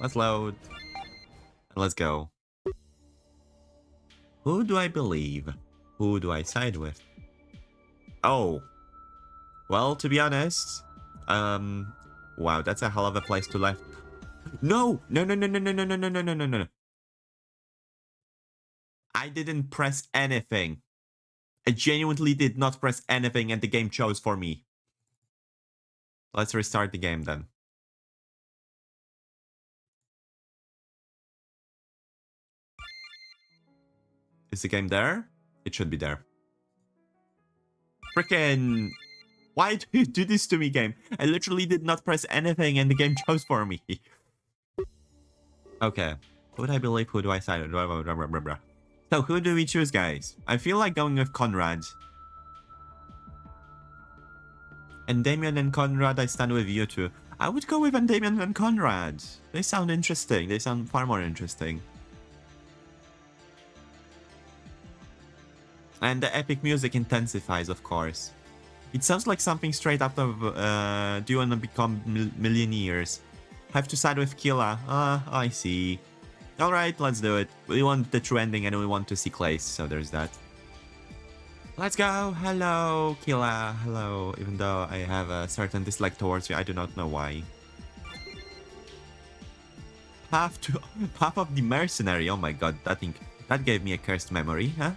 Let's load. Let's go. Who do I believe? Who do I side with? Oh. Well, to be honest, wow, that's a hell of a place to live. No! No, no, no, no, no, no, no, no, no, no, no, no. I didn't press anything. I genuinely did not press anything and the game chose for me. Let's restart the game then. Is the game there? It should be there. Frickin'... Why do you do this to me, game? I literally did not press anything and the game chose for me. Okay. Who do I believe? Who do I side with? So who do we choose, guys? I feel like going with Conrad. And Damien and Conrad, I stand with you too. I would go with Damien and Conrad. They sound interesting. They sound far more interesting. And the epic music intensifies, of course. It sounds like something straight out of Do You Wanna Become Millionaires? Have to side with Killa. I see. Alright, let's do it. We want the true ending and we want to see Klace, so there's that. Let's go! Hello, Killa. Hello. Even though I have a certain dislike towards you, I do not know why. Path of the Mercenary. Oh my god, that gave me a cursed memory, huh?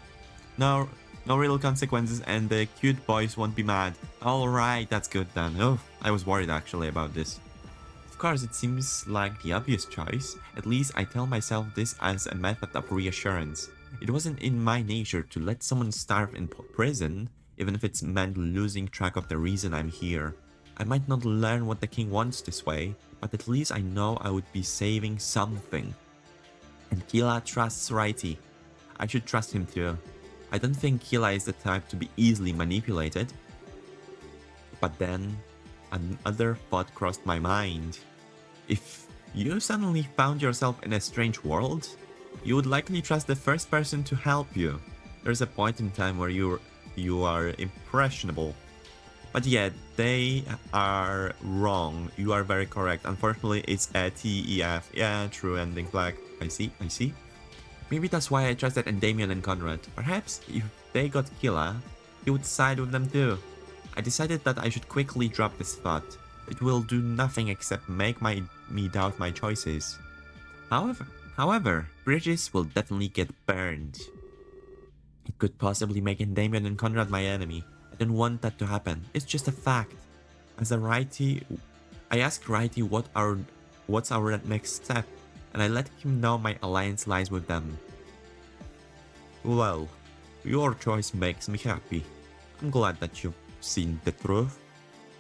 No real consequences and the cute boys won't be mad. Alright, that's good then. Oh, I was worried actually about this. Of course, it seems like the obvious choice. At least I tell myself this as a method of reassurance. It wasn't in my nature to let someone starve in prison, even if it's meant losing track of the reason I'm here. I might not learn what the king wants this way, but at least I know I would be saving something. And Killa trusts Righty. I should trust him too. I don't think Killa is the type to be easily manipulated. But then, another thought crossed my mind. If you suddenly found yourself in a strange world, you would likely trust the first person to help you. There's a point in time where you are impressionable. But yeah, they are wrong. You are very correct. Unfortunately, it's a TEF. Yeah, true ending flag. I see. Maybe that's why I trusted Damien and Conrad. Perhaps if they got Killa, he would side with them too. I decided that I should quickly drop this thought. It will do nothing except make me doubt my choices. However, bridges will definitely get burned. It could possibly make Damien and Conrad my enemy. I don't want that to happen. It's just a fact. As a Righty, I asked Righty what's our next step, and I let him know my alliance lies with them. Well, your choice makes me happy. I'm glad that you've seen the truth.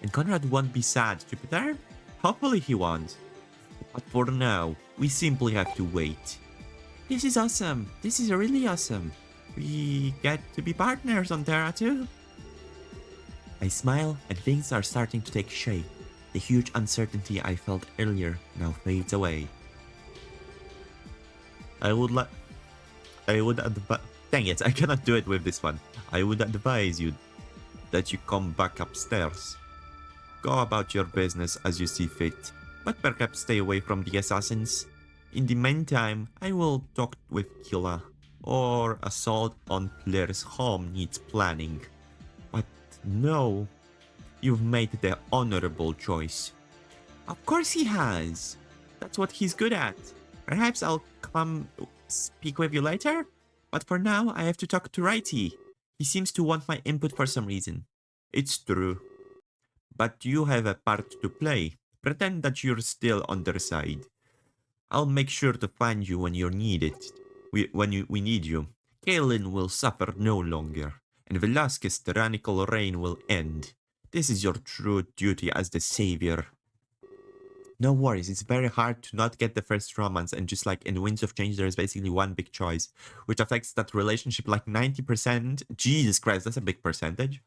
And Conrad won't be sad, Jupiter? Hopefully he won't. But for now, we simply have to wait. This is awesome. This is really awesome. We get to be partners on Terra too. I smile and things are starting to take shape. The huge uncertainty I felt earlier now fades away. Dang it, I cannot do it with this one. I would advise you that you come back upstairs. Go about your business as you see fit, but perhaps stay away from the assassins. In the meantime, I will talk with Killa. Or assault on Claire's home needs planning. But no, you've made the honorable choice. Of course he has. That's what he's good at. Perhaps I'll come speak with you later? But for now, I have to talk to Righty. He seems to want my input for some reason. It's true. But you have a part to play. Pretend that you're still on their side. I'll make sure to find you when you're needed. We need you. Kaelin will suffer no longer, and Velasquez's tyrannical reign will end. This is your true duty as the savior. No worries, it's very hard to not get the first romance, and just like in Winds of Change, there's basically one big choice, which affects that relationship like 90%. Jesus Christ, that's a big percentage.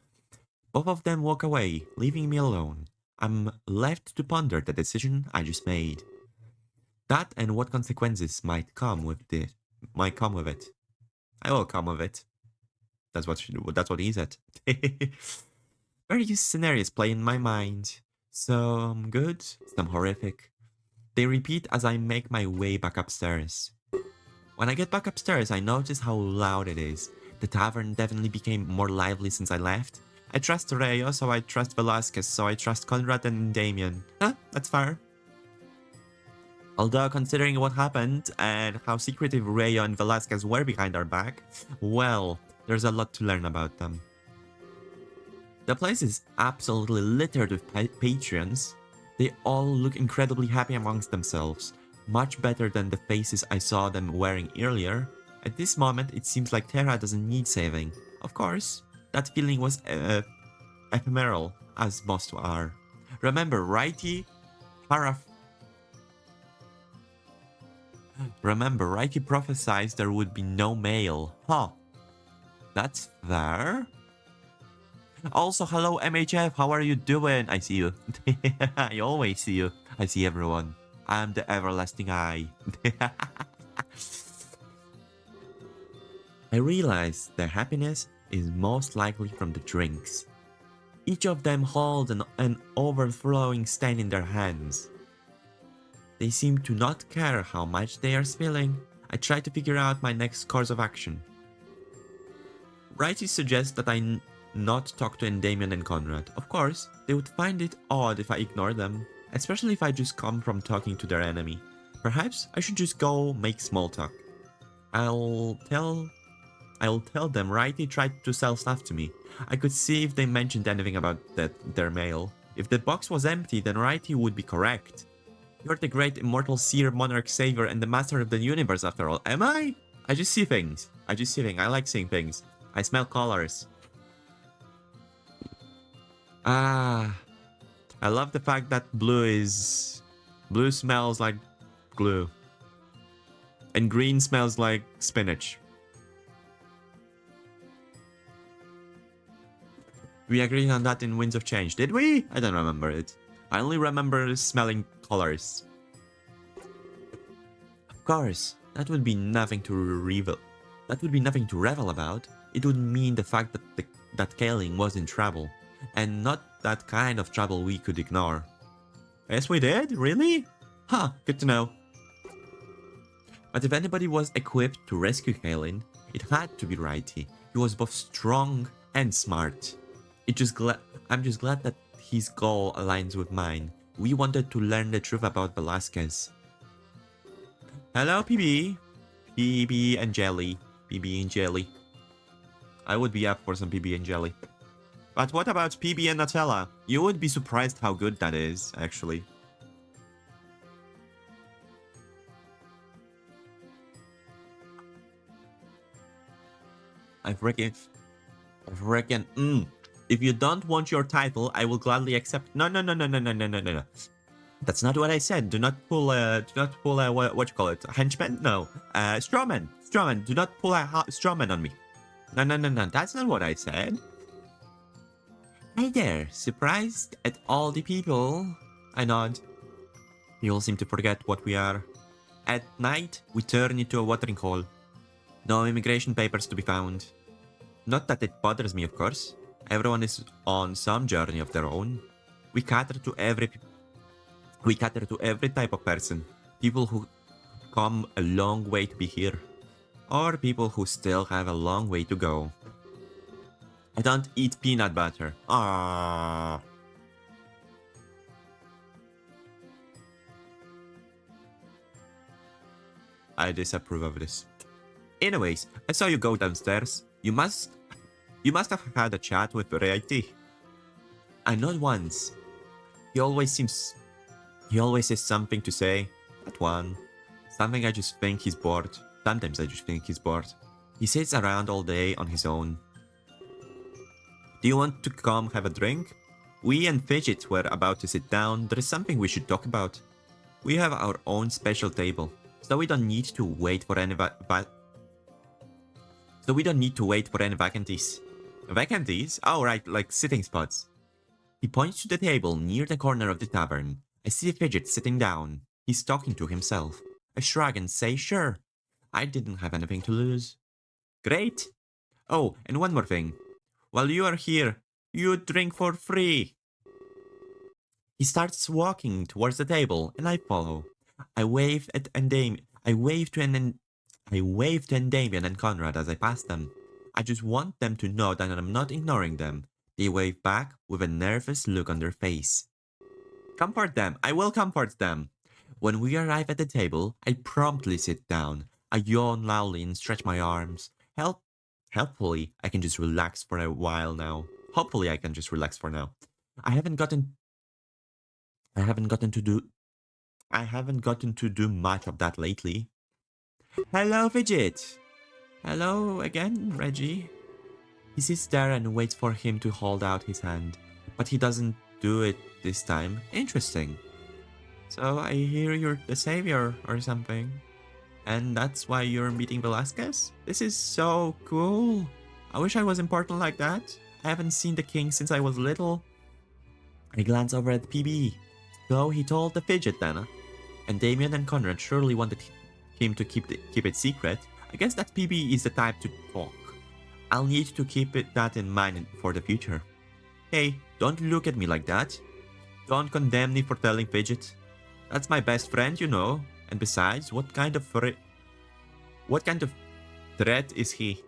Both of them walk away, leaving me alone. I'm left to ponder the decision I just made. That and what consequences might come with it. I will come with it. That's what he said. Various scenarios play in my mind. Some good, some horrific. They repeat as I make my way back upstairs. When I get back upstairs, I notice how loud it is. The tavern definitely became more lively since I left. I trust Rayo, so I trust Velasquez, so I trust Conrad and Damien. Huh, that's fair. Although, considering what happened and how secretive Rayo and Velasquez were behind our back, well, there's a lot to learn about them. The place is absolutely littered with patrons. They all look incredibly happy amongst themselves, much better than the faces I saw them wearing earlier. At this moment, it seems like Terra doesn't need saving. Of course, that feeling was ephemeral, as most are. Remember, Righty prophesied there would be no mail. Huh. That's fair. Also, hello MHF, how are you doing? I see you. I always see you. I see everyone. I'm the everlasting eye. I realize their happiness is most likely from the drinks. Each of them holds an overflowing stain in their hands. They seem to not care how much they are spilling. I try to figure out my next course of action. Righty suggests that I not talk to Damien and Conrad. Of course, they would find it odd if I ignore them, especially if I just come from talking to their enemy. Perhaps I should just go make small talk. I'll tell them Righty tried to sell stuff to me. I could see if they mentioned anything about their mail. If the box was empty, then Righty would be correct. You're the great immortal seer, monarch, savior, and the master of the universe after all. Am I? I just see things. I like seeing things. I smell colors. I love the fact that blue smells like glue. And green smells like spinach. We agreed on that in Winds of Change, did we? I don't remember it. I only remember smelling colors. Of course, that would be nothing to revel. That would be nothing to revel about. It would mean the fact that Kaling was in trouble. And not that kind of trouble we could ignore. Yes, we did? Really? Huh, good to know. But if anybody was equipped to rescue Kaling, it had to be Righty. He was both strong and smart. I'm just glad that his goal aligns with mine. We wanted to learn the truth about Velasquez. Hello, PB. PB and Jelly. PB and Jelly. I would be up for some PB and Jelly. But what about PB and Nutella? You would be surprised how good that is, actually. I reckon, if you don't want your title, I will gladly accept. No. That's not what I said. Do not pull what you call it? Henchman? No. Strawman. Do not pull a strawman on me. No. That's not what I said. Hey there, surprised at all the people? I nod. You all seem to forget what we are. At night, we turn into a watering hole. No immigration papers to be found. Not that it bothers me, of course. Everyone is on some journey of their own. We cater to every type of person. People who come a long way to be here. Or people who still have a long way to go. I don't eat peanut butter. Ah. I disapprove of this. Anyways, I saw you go downstairs. You must have had a chat with Righty. I nod once. He always says something to say. That one. Something I just think he's bored. Sometimes I just think he's bored. He sits around all day on his own. Do you want to come have a drink? We and Fidget were about to sit down. There is something we should talk about. We have our own special table, so we don't need to wait for any vacancies. Vacancies? Oh right, like sitting spots. He points to the table near the corner of the tavern. I see Fidget sitting down. He's talking to himself. I shrug and say sure. I didn't have anything to lose. Great. Oh, and one more thing. While you are here, you drink for free. He starts walking towards the table, and I follow. I waved at Endamian. I waved to Endamian and Conrad as I passed them. I just want them to know that I'm not ignoring them. They waved back with a nervous look on their face. Comfort them. I will comfort them. When we arrive at the table, I promptly sit down. I yawn loudly and stretch my arms. Helpfully, I can just relax for a while now. Hopefully, I can just relax for now. I haven't gotten to do much of that lately. Hello, Fidget. Hello again, Reggie. He sits there and waits for him to hold out his hand, but he doesn't do it this time. Interesting. So I hear you're the savior or something. And that's why you're meeting Velasquez? This is so cool. I wish I was important like that. I haven't seen the king since I was little. I glance over at PB. So he told the fidget then. And Damien and Conrad surely wanted him to keep it secret. I guess that PB is the type to talk. I'll need to keep that in mind for the future. Hey, don't look at me like that. Don't condemn me for telling Fidget. That's my best friend, you know. And besides, what kind of threat is he?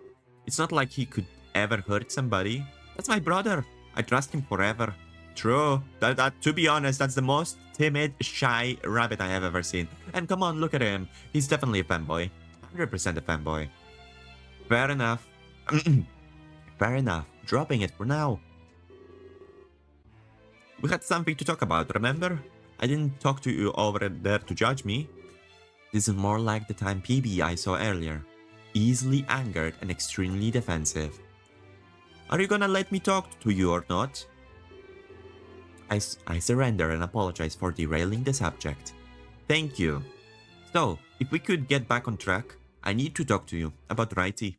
It's not like he could ever hurt somebody. That's my brother. I trust him forever. True. That to be honest, that's the most timid, shy rabbit I have ever seen. And come on, look at him. He's definitely a fanboy. 100% a fanboy. Fair enough. Fair enough. Dropping it for now. We had something to talk about, remember? I didn't talk to you over there to judge me. This is more like the time PB I saw earlier. Easily angered and extremely defensive. Are you gonna let me talk to you or not? I surrender and apologize for derailing the subject. Thank you. So, if we could get back on track, I need to talk to you about Righty.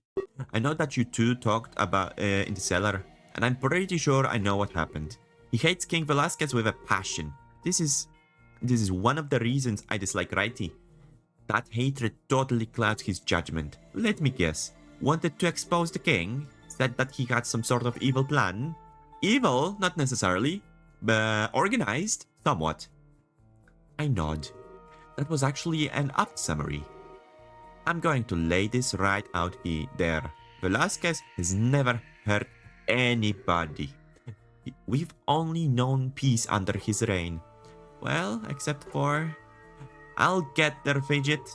I know that you two talked about in the cellar, and I'm pretty sure I know what happened. He hates King Velasquez with a passion. This is one of the reasons I dislike Righty. That hatred totally clouds his judgment. Let me guess. Wanted to expose the king? Said that he had some sort of evil plan? Evil? Not necessarily. But organized? Somewhat. I nod. That was actually an apt summary. I'm going to lay this right out there. Velasquez has never hurt anybody. We've only known peace under his reign. Well, except for... I'll get there, Fidget.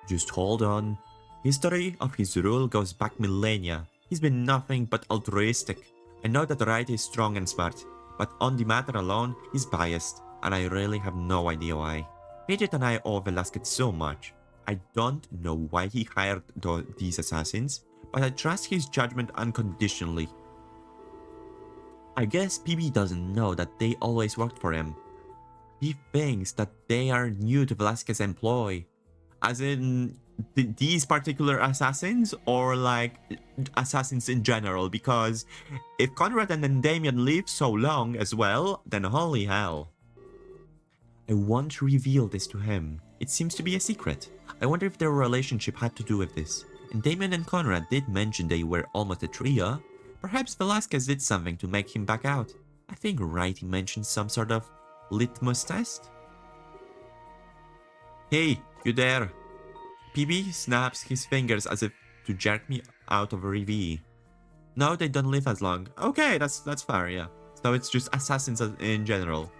Just hold on. History of his rule goes back millennia. He's been nothing but altruistic. I know that Righty is strong and smart, but on the matter alone, he's biased, and I really have no idea why. Fidget and I owe Velasquez so much. I don't know why he hired these assassins, but I trust his judgment unconditionally. I guess PB doesn't know that they always worked for him. He thinks that they are new to Velasquez's employ. As in, these particular assassins, or like assassins in general, because if Conrad and then Damien live so long as well, then holy hell. I won't reveal this to him. It seems to be a secret. I wonder if their relationship had to do with this. And Damien and Conrad did mention they were almost a trio. Perhaps Velasquez did something to make him back out. I think Righty mentioned some sort of litmus test? Hey, you there? PB snaps his fingers as if to jerk me out of a review. No, they don't live as long. Okay, that's fair, yeah. So it's just assassins in general.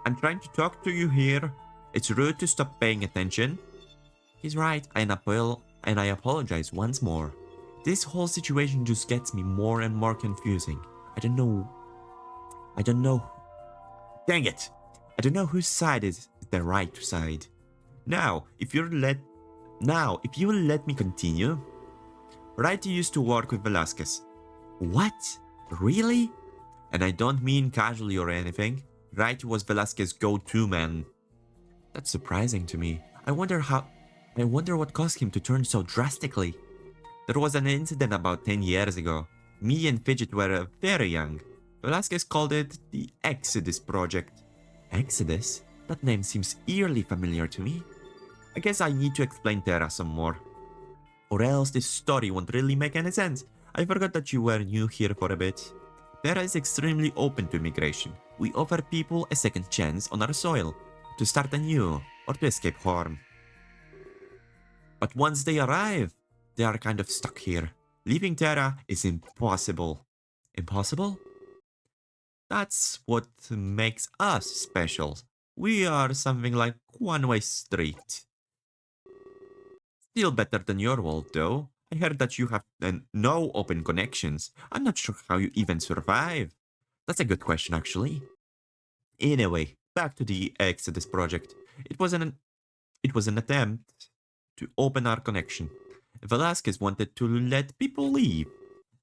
I'm trying to talk to you here. It's rude to stop paying attention. He's right, and I apologize once more. This whole situation just gets me more and more confusing. I don't know. Dang it! I don't know whose side is the right side. Now, if you will let me continue. Righty used to work with Velasquez. What? Really? And I don't mean casually or anything. Righty was Velasquez's go-to man. That's surprising to me. I wonder what caused him to turn so drastically. There was an incident about 10 years ago. Me and Fidget were very young. Velasquez called it the Exodus Project. Exodus? That name seems eerily familiar to me. I guess I need to explain Terra some more. Or else this story won't really make any sense. I forgot that you were new here for a bit. Terra is extremely open to immigration. We offer people a second chance on our soil, to start anew. or to escape harm. But once they arrive, they are kind of stuck here. Leaving Terra is impossible. Impossible? That's what makes us special. We are something like one-way street. Still better than your world, though. I heard that you have no open connections. I'm not sure how you even survive. That's a good question, actually. Anyway, back to the Exodus project. It was an attempt to open our connection. Velasquez wanted to let people leave.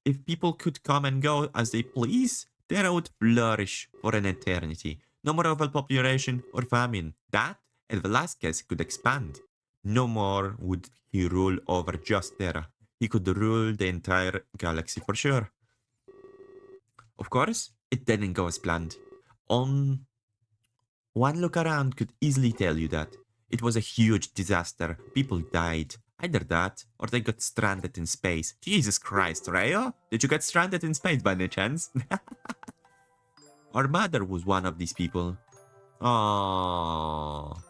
If people could come and go as they please, Terra would flourish for an eternity. No more overpopulation or famine. That, and Velasquez could expand. No more would he rule over just Terra. He could rule the entire galaxy for sure. Of course, it didn't go as planned. On one look around could easily tell you that. It was a huge disaster. People died. Either that, or they got stranded in space. Jesus Christ, Rayo? Did you get stranded in space by any chance? Our mother was one of these people. Oh.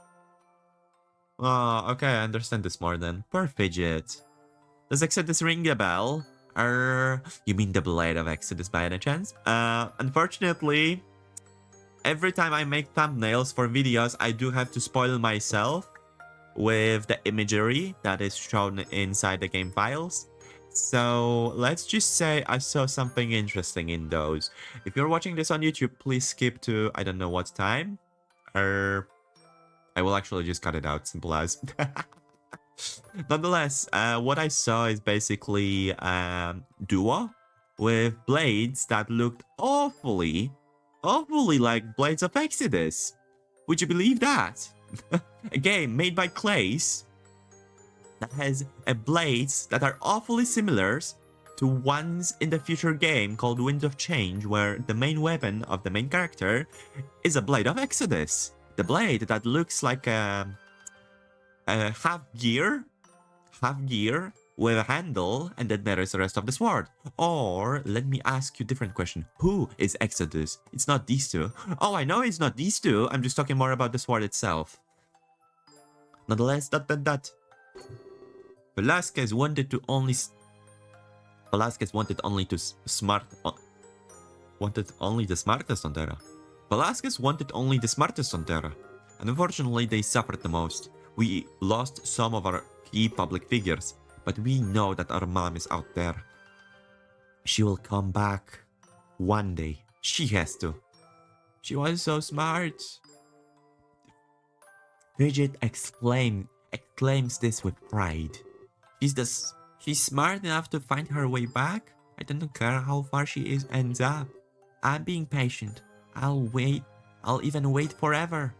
Oh, okay, I understand this more then. Poor Fidget. Does Exodus ring a bell? You mean the Blade of Exodus by any chance? Unfortunately, every time I make thumbnails for videos, I do have to spoil myself with the imagery that is shown inside the game files. So let's just say I saw something interesting in those. If you're watching this on YouTube, please skip to I don't know what time. I will actually just cut it out, simple as. Nonetheless, what I saw is basically duo with blades that looked awfully like Blades of Exodus. Would you believe that? A game made by Klace that has blades that are awfully similar to ones in the future game called Wind of Change, where the main weapon of the main character is a Blade of Exodus. The blade that looks like a half gear with a handle, and then there is the rest of the sword. Or let me ask you a different question. Who is Exodus? It's not these two. Oh, I know it's not these two. I'm just talking more about the sword itself. Nonetheless, Velasquez wanted only the smartest on Terra. Velasquez wanted only the smartest on Terra. And unfortunately, they suffered the most. We lost some of our key public figures, but we know that our mom is out there. She will come back one day. She has to. She was so smart. Bridget exclaims this with pride. She's smart enough to find her way back. I don't care how far she ends up. I'm being patient. I'll wait. I'll even wait forever.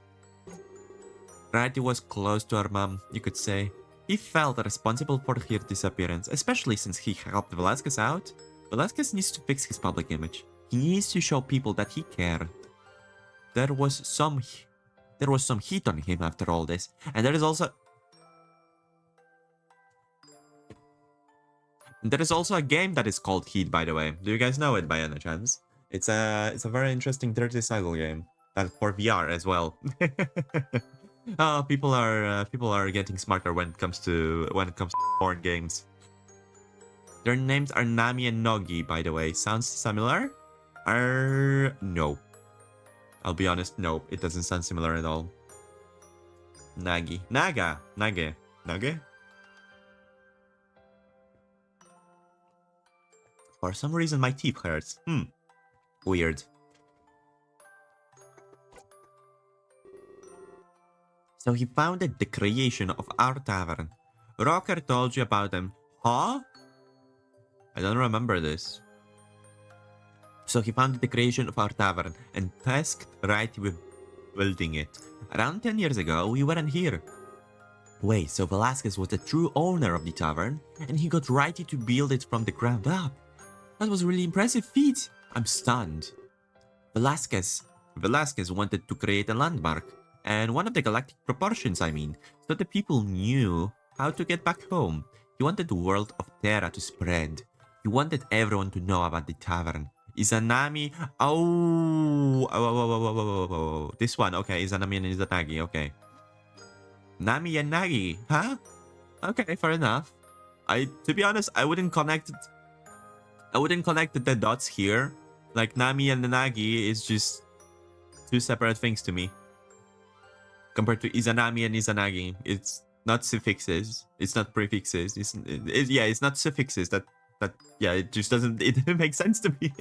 Righty was close to her mom, you could say. He felt responsible for her disappearance, especially since he helped Velasquez out. Velasquez needs to fix his public image. He needs to show people that he cared. There was some heat on him after all this, and there is also a game that is called Heat, by the way. Do you guys know it by any chance? It's a very interesting 30-cycle game that for VR as well. People are getting smarter when it comes to porn games. Their names are Nami and Nogi, by the way. Sounds similar? No. I'll be honest, no. It doesn't sound similar at all. Nage. For some reason, my teeth hurts. Weird. So he founded the creation of our tavern. Rocker told you about them. Huh? I don't remember this. So he founded the creation of our tavern and tasked Righty with building it. Around 10 years ago, we weren't here. Wait, so Velasquez was the true owner of the tavern, and he got Righty to build it from the ground up. That was a really impressive feat. I'm stunned. Velasquez wanted to create a landmark, and one of the galactic proportions, I mean, so the people knew how to get back home. He wanted the world of Terra to spread. He wanted everyone to know about the tavern. Izanami, oh, this one, okay, Izanami and Izanagi, okay. Nami and Nagi, huh? Okay, fair enough. To be honest, I wouldn't connect the dots here. Like Nami and Nagi is just two separate things to me. Compared to Izanami and Izanagi, it's not suffixes, it's not prefixes, it's not suffixes. It just doesn't it didn't make sense to me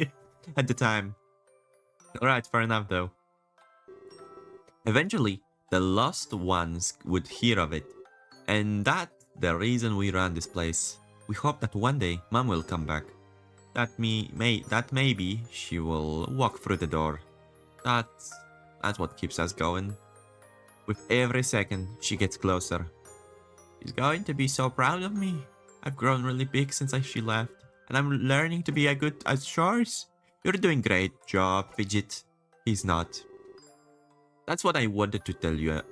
at the time. Alright, fair enough though. Eventually, the lost ones would hear of it, and that's the reason we run this place. We hope that one day Mom will come back. That maybe she will walk through the door. That's what keeps us going. With every second, she gets closer. She's going to be so proud of me. I've grown really big since she left, and I'm learning to be good at chores. You're doing great job, Fidget. He's not. That's what I wanted to tell you.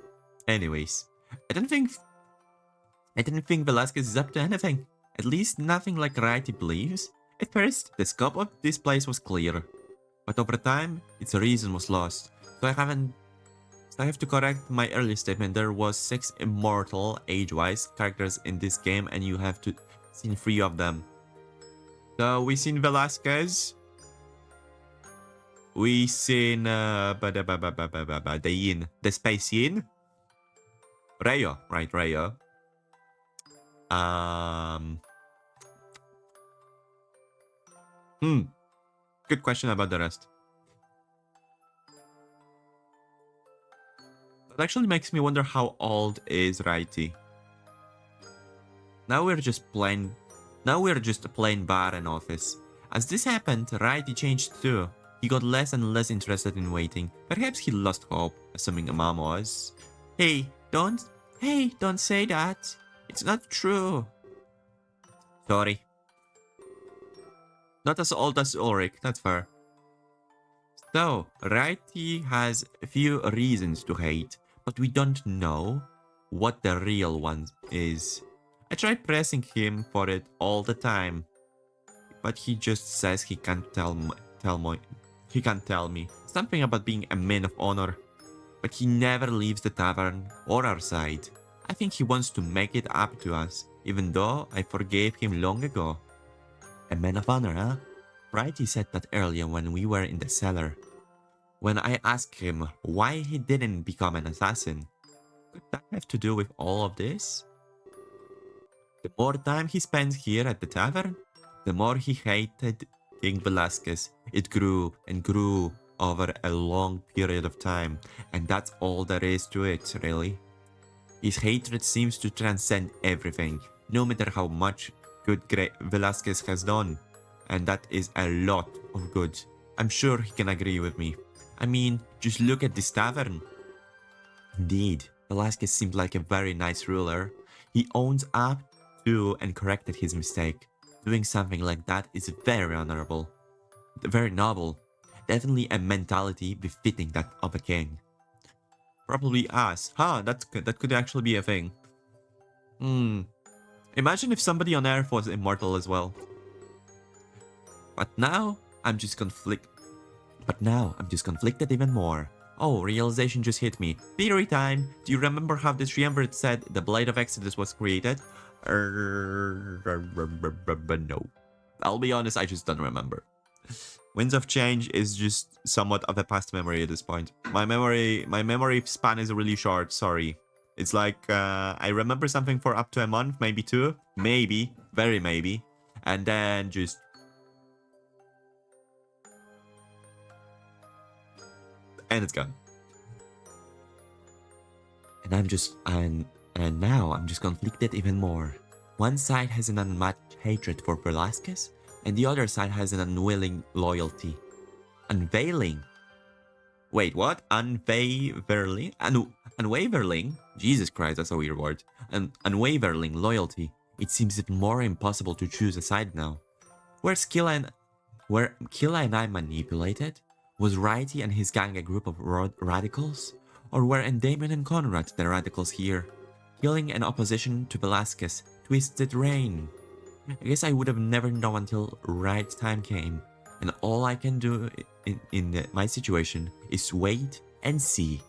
Anyways, I didn't think Velasquez is up to anything. At least nothing like Righty believes. At first, the scope of this place was clear, but over time, its reason was lost. So I have to correct my earlier statement. There was 6 immortal, age-wise, characters in this game, and you have to seen 3 of them. So we seen Velasquez. We seen the Yin, the Space Yin. Rayo, right? Rayo. Good question about the rest. That actually makes me wonder how old is Righty. Now we're just a plain bar and office. As this happened, Righty changed too. He got less and less interested in waiting. Perhaps he lost hope, assuming Mom was. Hey, don't say that. It's not true. Sorry. Not as old as Ulrich, that's fair. So, Righty has a few reasons to hate, but we don't know what the real one is. I try pressing him for it all the time, but he just says he can't tell me. Something about being a man of honor, but he never leaves the tavern or our side. I think he wants to make it up to us, even though I forgave him long ago. A man of honor, huh? Righty said that earlier when we were in the cellar. When I asked him why he didn't become an assassin. Could that have to do with all of this? The more time he spends here at the tavern, the more he hated King Velasquez. It grew and grew over a long period of time, and that's all there is to it, really. His hatred seems to transcend everything, no matter how much good Velasquez has done, and that is a lot of good. I'm sure he can agree with me. I mean, just look at this tavern. Indeed, Velasquez seemed like a very nice ruler. He owns up to and corrected his mistake. Doing something like that is very honorable. Very noble. Definitely a mentality befitting that of a king. Probably us. That could actually be a thing. Imagine if somebody on Earth was immortal as well. But now, I'm just conflicted even more. Oh, realization just hit me. Theory time! Do you remember how the Triumvirate said the Blade of Exodus was created? No. I'll be honest, I just don't remember. Winds of Change is just somewhat of a past memory at this point. My memory span is really short, sorry. It's like, I remember something for up to a month, maybe 2, maybe, very maybe, and then just... and it's gone. And now I'm just conflicted even more. One side has an unmatched hatred for Velasquez, and the other side has an unwilling loyalty. Unveiling? Wait, what? Unwavering? Jesus Christ, that's a weird word. Unwavering loyalty. It seems even more impossible to choose a side now. Were Killa and I manipulated? Was Righty and his gang a group of radicals? Or were Endymion and Conrad the radicals here? Killing an opposition to Velasquez, twisted reign. I guess I would have never known until right time came. And all I can do in my situation is wait and see.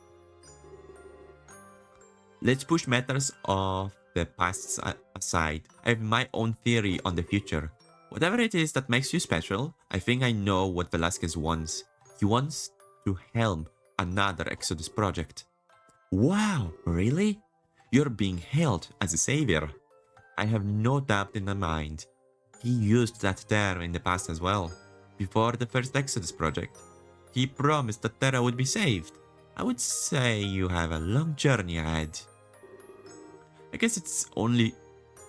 Let's push matters of the past aside. I have my own theory on the future. Whatever it is that makes you special, I think I know what Velasquez wants. He wants to helm another Exodus project. Wow, really? You're being hailed as a savior. I have no doubt in my mind. He used that term in the past as well. Before the first Exodus project, he promised that Terra would be saved. I would say you have a long journey ahead. I guess it's only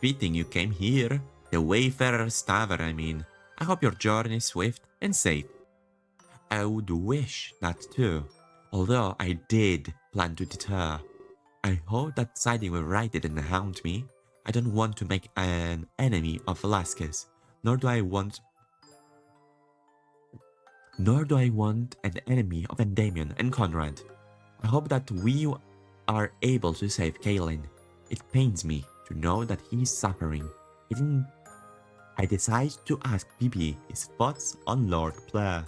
fitting you came here. The Wayfarer's Tavern, I mean. I hope your journey is swift and safe. I would wish that too. Although I did plan to deter. I hope that siding with Righty didn't hound me. I don't want to make an enemy of Velasquez, nor do I want an enemy of Endymion and Conrad. I hope that we are able to save Kaelin. It pains me to know that he is suffering. I decide to ask BB his thoughts on Lord Blair.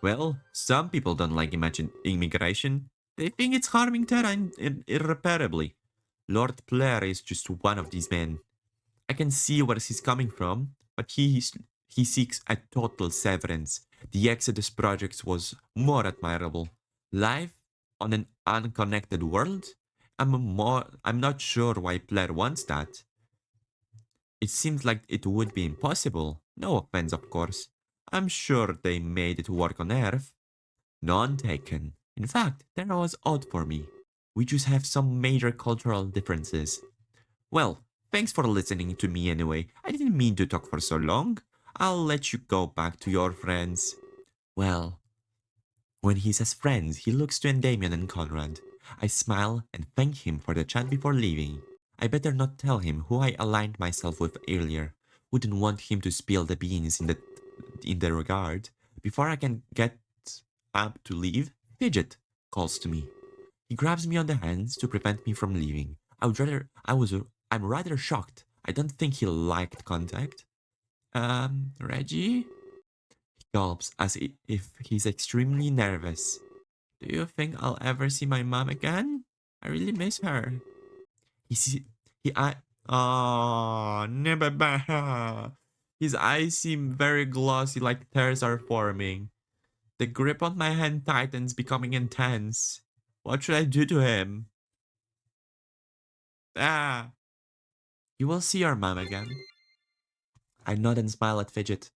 Well, some people don't like immigration. They think it's harming Terra irreparably. Lord Blair is just one of these men. I can see where he's coming from, but he seeks a total severance. The Exodus project was more admirable. Life on an unconnected world? I'm not sure why Blair wants that. It seems like it would be impossible. No offense, of course. I'm sure they made it work on Earth. None taken. In fact, that was odd for me. We just have some major cultural differences. Well, thanks for listening to me anyway. I didn't mean to talk for so long. I'll let you go back to your friends. Well, when he says friends, he looks to Endymion and Conrad. I smile and thank him for the chat before leaving. I better not tell him who I aligned myself with earlier. Wouldn't want him to spill the beans in the regard. Before I can get up to leave, Fidget calls to me. He grabs me on the hands to prevent me from leaving. I'm rather shocked. I don't think he liked contact. Reggie? He gulps as if he's extremely nervous. Do you think I'll ever see my mom again? I really miss her. He see, he I Oh, never. His eyes seem very glossy like tears are forming. The grip on my hand tightens, becoming intense. What should I do to him? Ah! You will see your mom again. I nod and smile at Fidget.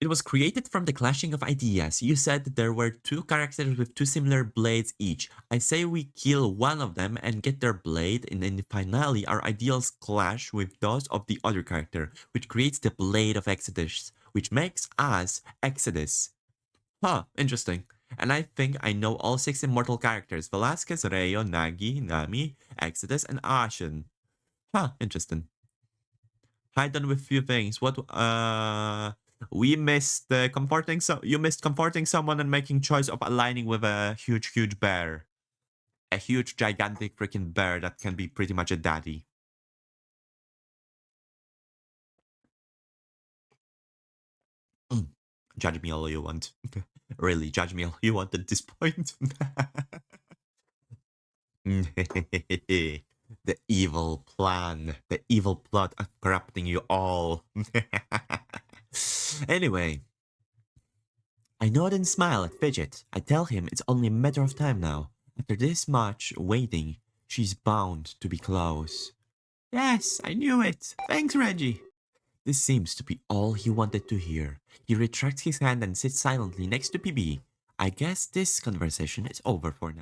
It was created from the clashing of ideas. You said there were two characters with two similar blades each. I say we kill one of them and get their blade, and then finally our ideals clash with those of the other character, which creates the Blade of Exodus, which makes us Exodus. Huh, interesting. And I think I know all 6 immortal characters: Velasquez, Rayo, Nagi, Nami, Exodus, and Ashen. Huh, interesting. Hide on with few things. What we missed comforting you missed comforting someone and making choice of aligning with a huge bear. A huge gigantic freaking bear that can be pretty much a daddy. Judge me all you want. Really, judge me all you want at this point. The evil plan, the evil plot of corrupting you all. Anyway, I nod and smile at Fidget. I tell him it's only a matter of time now. After this much waiting, she's bound to be close. Yes, I knew it. Thanks, Reggie. This seems to be all he wanted to hear. He retracts his hand and sits silently next to PB. I guess this conversation is over for now.